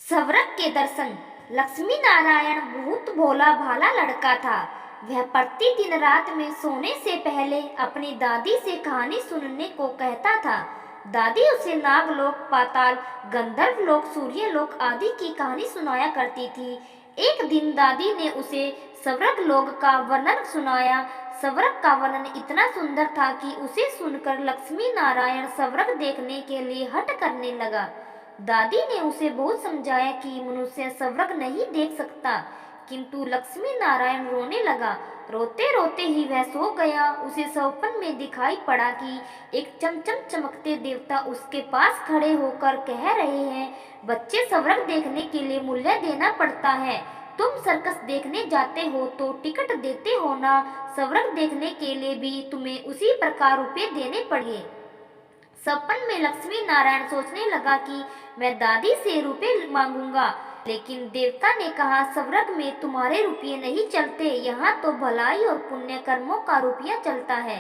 सवरक के दर्शन। लक्ष्मी नारायण बहुत भोला भाला लड़का था। वह प्रतिदिन रात में सोने से पहले अपनी दादी से कहानी सुनने को कहता था। दादी उसे नागलोक, पाताल, गंधर्व लोक, सूर्य लोक आदि की कहानी सुनाया करती थी। एक दिन दादी ने उसे सवरक लोक का वर्णन सुनाया। सवरक का वर्णन इतना सुंदर था कि उसे सुनकर लक्ष्मी नारायण सवरक देखने के लिए हट करने लगा। दादी ने उसे बहुत समझाया कि मनुष्य सवरक नहीं देख सकता, किंतु लक्ष्मी नारायण रोने लगा। रोते रोते ही वह सो गया। उसे स्वप्न में दिखाई पड़ा कि एक चमचम चमकते देवता उसके पास खड़े होकर कह रहे हैं, बच्चे, सवरक देखने के लिए मूल्य देना पड़ता है। तुम सर्कस देखने जाते हो तो टिकट देते हो ना, सवरक देखने के लिए भी तुम्हें उसी प्रकार रुपये देने पड़ेंगे। सपन में लक्ष्मी नारायण सोचने लगा कि मैं दादी से रुपए मांगूंगा, लेकिन देवता ने कहा, सवरक में तुम्हारे रुपये नहीं चलते, यहाँ तो भलाई और पुण्य कर्मों का रुपया चलता है।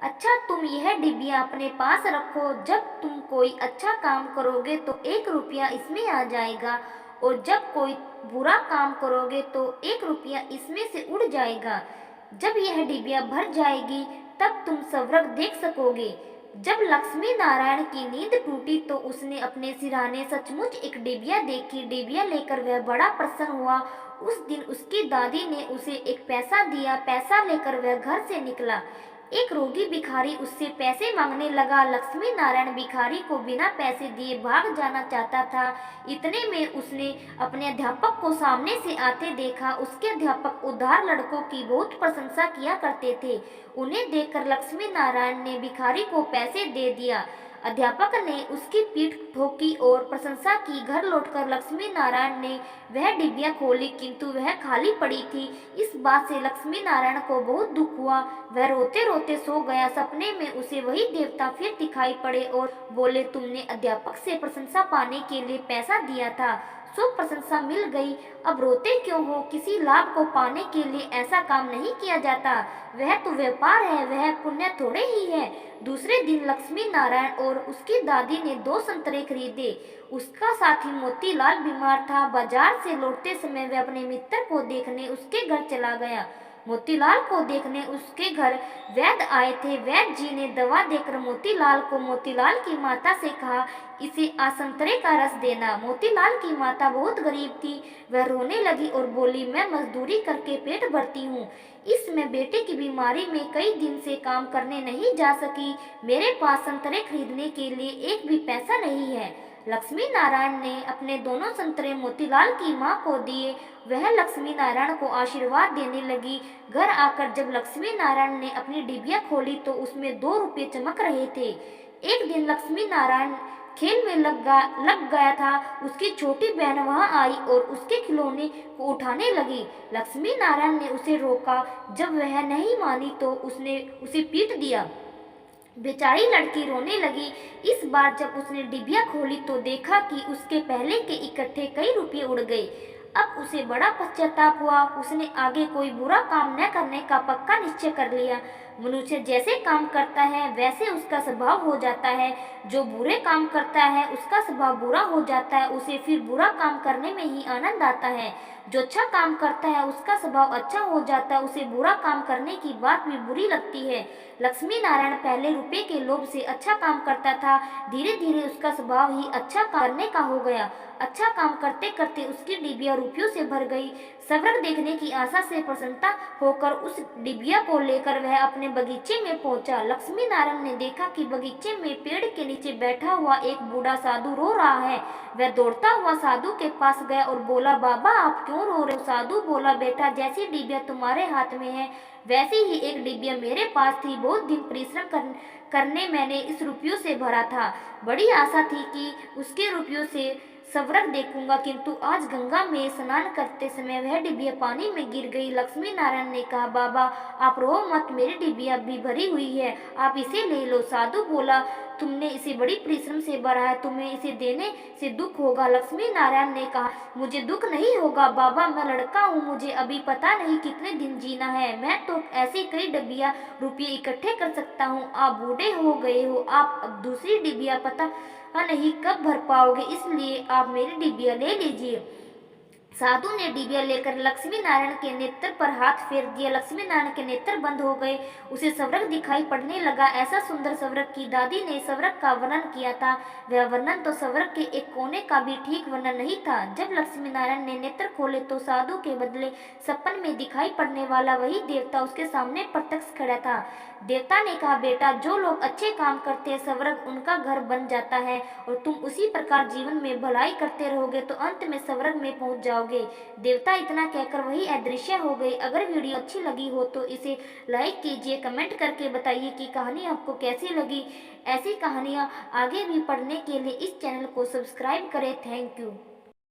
अच्छा, तुम यह डिबिया अपने पास रखो। जब तुम कोई अच्छा काम करोगे तो 1 रुपया इसमें आ जाएगा, और जब कोई बुरा काम करोगे तो 1 रुपया इसमें से उड़ जाएगा। जब यह डिबिया भर जाएगी तब तुम सवरक देख सकोगे। जब लक्ष्मी नारायण की नींद टूटी तो उसने अपने सिरहाने सचमुच एक डिबिया देखी। डिबिया लेकर वह बड़ा प्रसन्न हुआ। उस दिन उसकी दादी ने उसे एक पैसा दिया। पैसा लेकर वह घर से निकला। एक रोगी भिखारी उससे पैसे मांगने लगा। लक्ष्मी नारायण भिखारी को बिना पैसे दिए भाग जाना चाहता था। इतने में उसने अपने अध्यापक को सामने से आते देखा। उसके अध्यापक उधार लड़कों की बहुत प्रशंसा किया करते थे। उन्हें देखकर लक्ष्मी नारायण ने भिखारी को पैसे दे दिया। अध्यापक ने उसकी पीठ ठोकी और प्रशंसा की। घर लौटकर लक्ष्मी नारायण ने वह डिबिया खोली, किंतु वह खाली पड़ी थी। इस बात से लक्ष्मी नारायण को बहुत दुख हुआ। वह रोते रोते सो गया। सपने में उसे वही देवता फिर दिखाई पड़े और बोले, तुमने अध्यापक से प्रशंसा पाने के लिए पैसा दिया था, सो प्रशंसा मिल गई, अब रोते क्यों हो? किसी लाभ को पाने के लिए ऐसा काम नहीं किया जाता। वह तो व्यापार है, वह पुण्य थोड़े ही है। दूसरे दिन लक्ष्मी नारायण और उसकी दादी ने 2 संतरे खरीदे। उसका साथी मोतीलाल बीमार था। बाजार से लौटते समय वह अपने मित्र को देखने उसके घर चला गया। मोतीलाल को देखने उसके घर वैद्य आए थे। वैद्य जी ने दवा देकर मोतीलाल को मोतीलाल की माता से कहा, इसे संतरे का रस देना। मोतीलाल की माता बहुत गरीब थी। वह रोने लगी और बोली, मैं मजदूरी करके पेट भरती हूँ। इसमें बेटे की बीमारी में कई दिन से काम करने नहीं जा सकी। मेरे पास संतरे खरीदने के लिए एक भी पैसा नहीं है। लक्ष्मी नारायण ने अपने दोनों संतरे मोतीलाल की माँ को दिए। वह लक्ष्मी नारायण को आशीर्वाद देने लगी। घर आकर जब लक्ष्मी नारायण ने अपनी डिबिया खोली तो उसमें 2 रुपये चमक रहे थे। एक दिन लक्ष्मी नारायण खेल में लग गया था। उसकी छोटी बहन वहां आई और उसके खिलौने को उठाने लगी। लक्ष्मी नारायण ने उसे रोका। जब वह नहीं मानी तो उसने उसे पीट दिया। बेचारी लड़की रोने लगी। इस बार जब उसने डिबिया खोली तो देखा कि उसके पहले के इकट्ठे कई रुपये उड़ गए। अब उसे बड़ा पश्चाताप हुआ। उसने आगे कोई बुरा काम न करने का पक्का निश्चय कर लिया। मनुष्य जैसे काम करता है वैसे उसका स्वभाव हो जाता है। जो बुरे काम करता है उसका स्वभाव बुरा हो जाता है। उसे फिर बुरा काम करने में ही आनंद आता है। जो अच्छा काम करता है उसका स्वभाव अच्छा हो जाता है। उसे बुरा काम करने की बात भी बुरी लगती है। लक्ष्मी नारायण पहले रुपए के लोभ से अच्छा काम करता था। धीरे धीरे उसका स्वभाव ही अच्छा करने का हो गया। अच्छा काम करते करते उसकी डिबिया रुपयों से भर गई। सवरक देखने की आशा से प्रसन्नता होकर उस डिबिया को लेकर वह अपने बगीचे में पहुंचा। लक्ष्मी नारायण ने देखा कि बगीचे में पेड़ के नीचे बैठा हुआ एक बूढ़ा साधु रो रहा है। वह दौड़ता हुआ साधु के पास गया और बोला, बाबा आप क्यों रो रहे हो? साधु बोला, बेटा, जैसी डिबिया तुम्हारे हाथ में है वैसी ही एक डिबिया मेरे पास थी। बहुत दिन परिश्रम करने मैंने इस रुपयों से भरा था। बड़ी आशा थी कि उसके रुपयों से सवरक देखूंगा, किंतु आज गंगा में स्नान करते समय वह डिबिया पानी में गिर गई। लक्ष्मी नारायण ने कहा, बाबा आप रो मत, मेरी डिबिया भी भरी हुई है, आप इसे ले लो। साधु बोला, तुमने इसे बड़ी परिश्रम से भरा है, तुम्हें इसे देने से दुख होगा। लक्ष्मी नारायण ने कहा, मुझे दुख नहीं होगा बाबा, मैं लड़का हूँ, मुझे अभी पता नहीं कितने दिन जीना है। मैं तो ऐसी कई डिबिया रुपये इकट्ठे कर सकता हूँ। आप बूढ़े हो गए हो, आप अब दूसरी डिबिया नहीं कब भर पाओगे, इसलिए आप मेरी डिबिया ले लीजिए। साधु ने डिबिया लेकर लक्ष्मी नारायण के नेत्र पर हाथ फेर दिया। लक्ष्मी नारायण के नेत्र बंद हो गए। उसे स्वर्ग दिखाई पड़ने लगा। ऐसा सुंदर स्वर्ग की दादी ने स्वर्ग का वर्णन किया था। वह वर्णन तो स्वर्ग के एक कोने का भी ठीक वर्णन नहीं था। जब लक्ष्मी नारायण ने नेत्र खोले तो साधु के बदले सपन में दिखाई पड़ने वाला वही देवता उसके सामने प्रत्यक्ष खड़ा था। देवता ने कहा, बेटा, जो लोग अच्छे काम करते हैं स्वर्ग उनका घर बन जाता है, और तुम उसी प्रकार जीवन में भलाई करते रहोगे तो अंत में स्वर्ग में पहुंच जाओगे। देवता इतना कहकर वही अदृश्य हो गई। अगर वीडियो अच्छी लगी हो तो इसे लाइक कीजिए, कमेंट करके बताइए कि कहानी आपको कैसी लगी। ऐसी कहानियाँ आगे भी पढ़ने के लिए इस चैनल को सब्सक्राइब करें। Thank you.